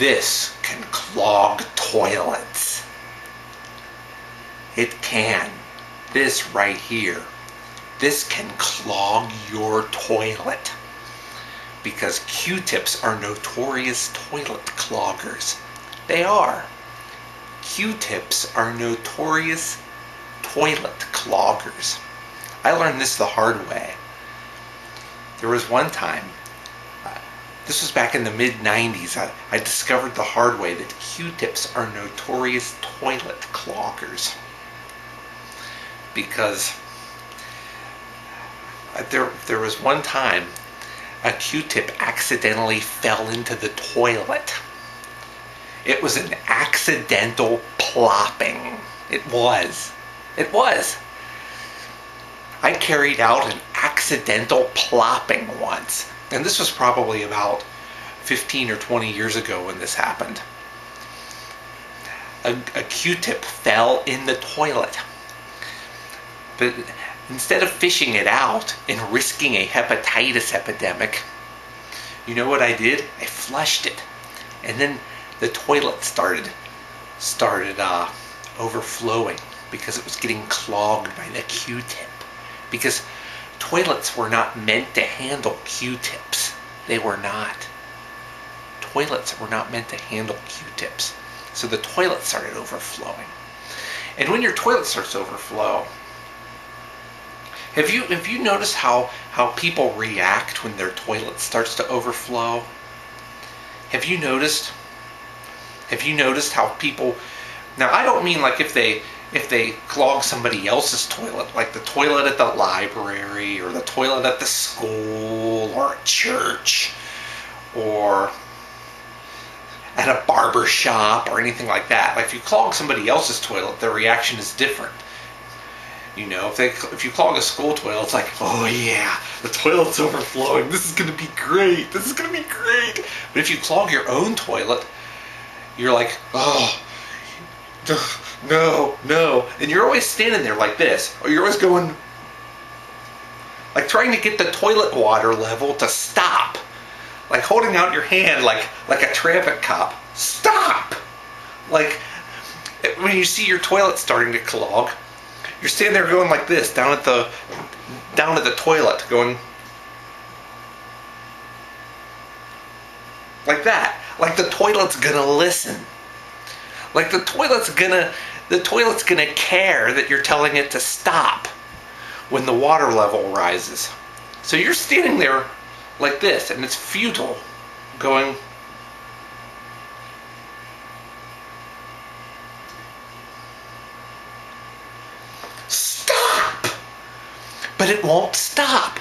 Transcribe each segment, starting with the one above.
This can clog toilets. It can. This right here. This can clog your toilet. Because Q-tips are notorious toilet cloggers. They are. Q-tips are notorious toilet cloggers. I learned this the hard way. There was one time, this was back in the mid-90s, I discovered the hard way that Q-tips are notorious toilet cloggers. Because there was one time a Q-tip accidentally fell into the toilet. It was an accidental plopping. It was. I carried out an accidental plopping once. And this was probably about 15 or 20 years ago when this happened. A Q-tip fell in the toilet. But instead of fishing it out and risking a hepatitis epidemic, you know what I did? I flushed it. And then the toilet started overflowing because it was getting clogged by the Q-tip. Because toilets were not meant to handle Q-tips. They were not. Toilets were not meant to handle Q-tips. So the toilet started overflowing. And when your toilet starts to overflow, have you noticed how people react when their toilet starts to overflow? Have you noticed how people... Now, I don't mean like if they clog somebody else's toilet, like the toilet at the library or the toilet at the school or a church or at a barber shop or anything like that. Like if you clog somebody else's toilet, their reaction is different. You know, if you clog a school toilet, it's like, oh yeah, the toilet's overflowing. This is gonna be great. But if you clog your own toilet, you're like, oh, no. And you're always standing there like this, or you're always going, like trying to get the toilet water level to stop. Like holding out your hand like a traffic cop. Stop! Like, when you see your toilet starting to clog, you're standing there going like this, down at the toilet, going like that. Like the toilet's gonna listen. Like the toilet's gonna care that you're telling it to stop when the water level rises. So you're standing there like this, and it's futile, going, stop! But it won't stop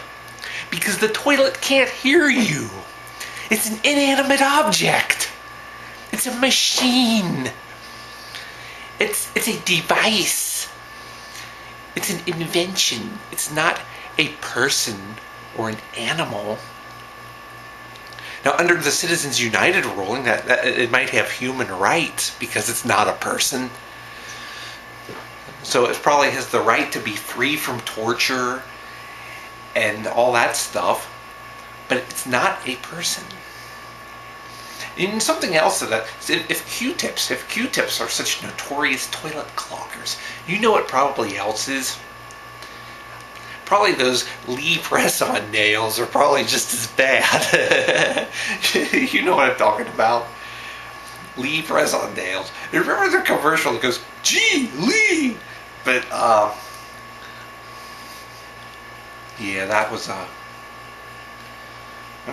because the toilet can't hear you. It's an inanimate object. It's a machine. It's a device. It's an invention. It's not a person or an animal. Now, under the Citizens United ruling, that it might have human rights because it's not a person. So it probably has the right to be free from torture and all that stuff, but it's not a person. And something else that if Q-tips are such notorious toilet cloggers, you know what probably else is? Probably those Lee press-on nails are probably just as bad. You know what I'm talking about. Lee press-on nails. Remember the commercial that goes, gee, Lee! But, yeah, that was, I'm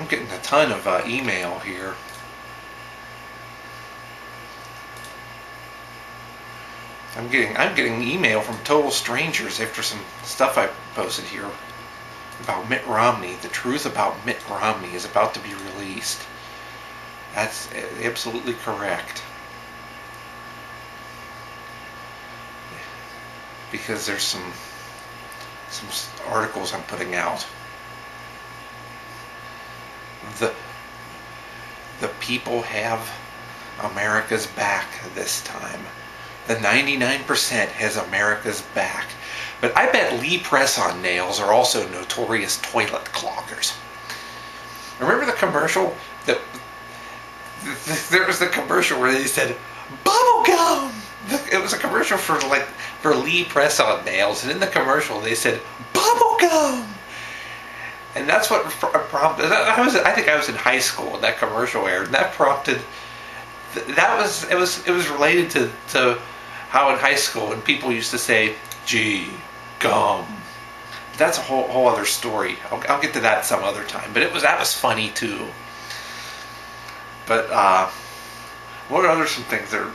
getting a ton of email here. I'm getting email from total strangers after some stuff I posted here about Mitt Romney. The truth about Mitt Romney is about to be released. That's absolutely correct. Because there's some articles I'm putting out. The people have America's back this time. The 99% has America's back. But I bet Lee press-on nails are also notorious toilet cloggers. Remember the commercial that there was the commercial where they said bubble gum. It was a commercial for Lee press-on nails, and in the commercial they said bubble gum, and that's what prompted. I think I was in high school when that commercial aired, and that prompted. It was related to how in high school when people used to say gee gum. That's a whole other story. I'll get to that some other time. But that was funny too. But what are some things that are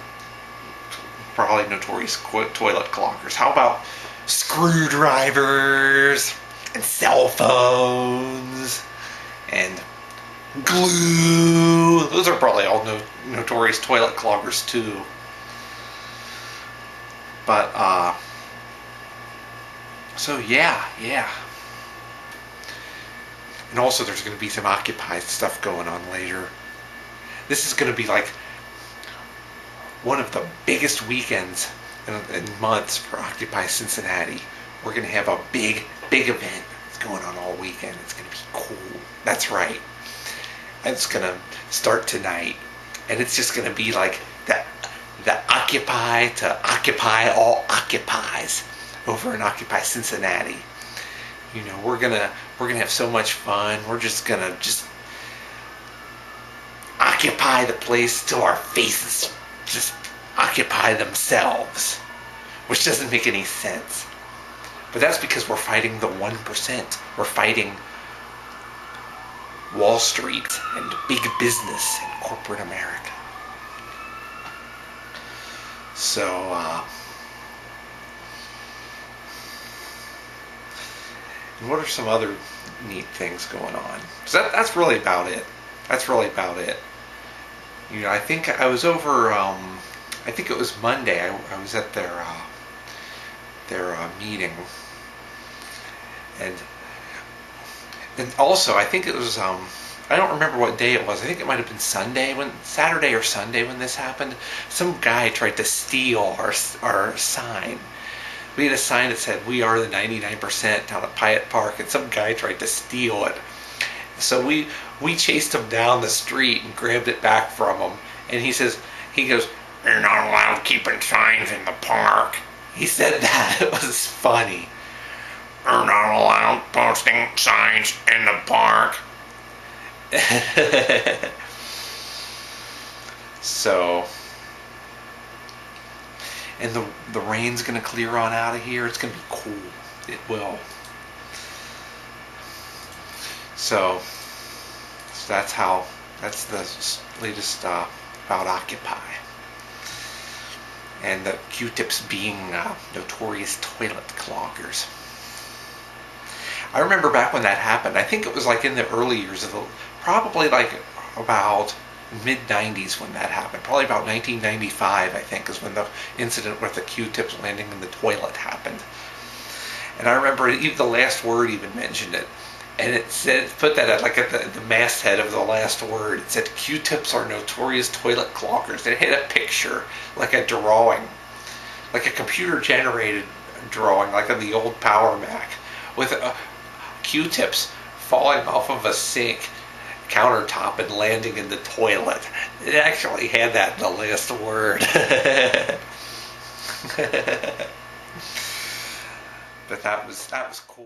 probably notorious toilet cloggers? How about screwdrivers and cell phones and glue? Those are probably all notorious toilet cloggers too. But so yeah. And also there's going to be some Occupy stuff going on later. This is going to be like one of the biggest weekends in months for Occupy Cincinnati. We're going to have a big event. It's going on all weekend. It's going to be cool. That's right. It's going to start tonight. And it's just going to be like the Occupy to Occupy all occupies over in Occupy Cincinnati. You know, we're gonna have so much fun. We're just gonna occupy the place till our faces just occupy themselves, which doesn't make any sense. But that's because we're fighting the 1%. We're fighting Wall Street and big business and corporate America. So, and what are some other neat things going on? So that's really about it. You know, I think I was over. I think it was Monday. I was at their meeting, and also I think it was. I don't remember what day it was. I think it might have been Saturday or Sunday when this happened. Some guy tried to steal our sign. We had a sign that said, "We are the 99% down at Pyatt Park," and some guy tried to steal it. So we chased him down the street and grabbed it back from him. And he goes, "You're not allowed keeping signs in the park." He said that. It was funny. "You're not allowed posting signs in the park." So, and the rain's going to clear on out of here. It's going to be cool. It will. So that's the latest about Occupy. And the Q-tips being notorious toilet cloggers. I remember back when that happened. I think it was like in the early years probably like about mid-90s when that happened. Probably about 1995, I think, is when the incident with the Q-tips landing in the toilet happened. And I remember the last word even mentioned it. And it said, put that at the masthead of the last word. It said, "Q-tips are notorious toilet cloggers." It had a picture, like a drawing, like a computer-generated drawing, like on the old Power Mac, with Q-tips falling off of a sink countertop and landing in the toilet. It actually had that in the last word. But that was cool.